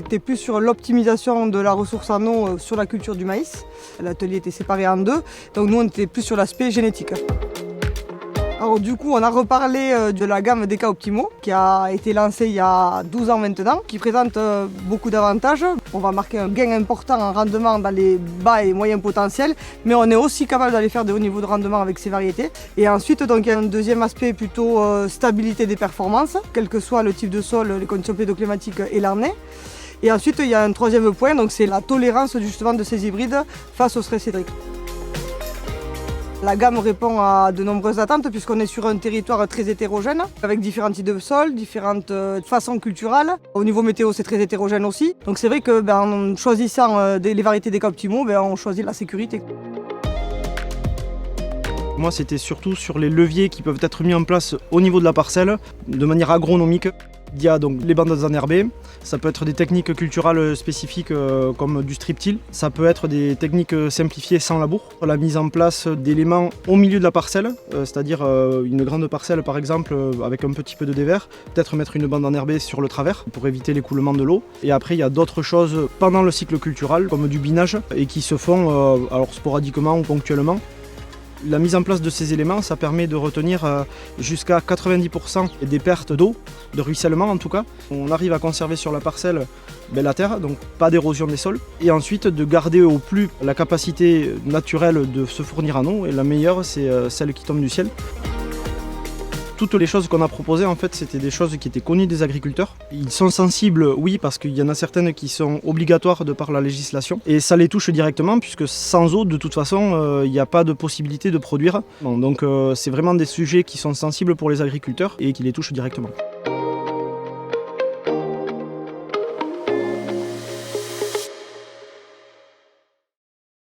était plus sur l'optimisation de la ressource en eau sur la culture du maïs. L'atelier était séparé en deux, donc nous on était plus sur l'aspect génétique. Alors du coup, on a reparlé de la gamme DK Optimo qui a été lancée il y a 12 ans maintenant, qui présente beaucoup d'avantages. On va marquer un gain important en rendement dans les bas et moyens potentiels, mais on est aussi capable d'aller faire de hauts niveaux de rendement avec ces variétés. Et ensuite, donc, il y a un deuxième aspect plutôt stabilité des performances, quel que soit le type de sol, les conditions pédoclimatiques et l'année. Et ensuite, il y a un troisième point, donc c'est la tolérance justement de ces hybrides face au stress hydrique. La gamme répond à de nombreuses attentes puisqu'on est sur un territoire très hétérogène avec différents types de sols, différentes façons culturales. Au niveau météo, c'est très hétérogène aussi. Donc c'est vrai que en choisissant les variétés DK Optimo, on choisit la sécurité. Moi, c'était surtout sur les leviers qui peuvent être mis en place au niveau de la parcelle de manière agronomique. Il y a donc les bandes enherbées, ça peut être des techniques culturales spécifiques comme du strip-till, ça peut être des techniques simplifiées sans labour. La mise en place d'éléments au milieu de la parcelle, c'est-à-dire une grande parcelle par exemple avec un petit peu de dévers, peut-être mettre une bande enherbée sur le travers pour éviter l'écoulement de l'eau. Et après il y a d'autres choses pendant le cycle cultural comme du binage et qui se font alors sporadiquement ou ponctuellement. La mise en place de ces éléments, ça permet de retenir jusqu'à 90% des pertes d'eau, de ruissellement en tout cas. On arrive à conserver sur la parcelle la terre, donc pas d'érosion des sols. Et ensuite de garder au plus la capacité naturelle de se fournir en eau. Et la meilleure, c'est celle qui tombe du ciel. Toutes les choses qu'on a proposées, en fait, c'était des choses qui étaient connues des agriculteurs. Ils sont sensibles, oui, parce qu'il y en a certaines qui sont obligatoires de par la législation. Et ça les touche directement, puisque sans eau, de toute façon, il n'y a pas de possibilité de produire. Donc c'est vraiment des sujets qui sont sensibles pour les agriculteurs et qui les touchent directement.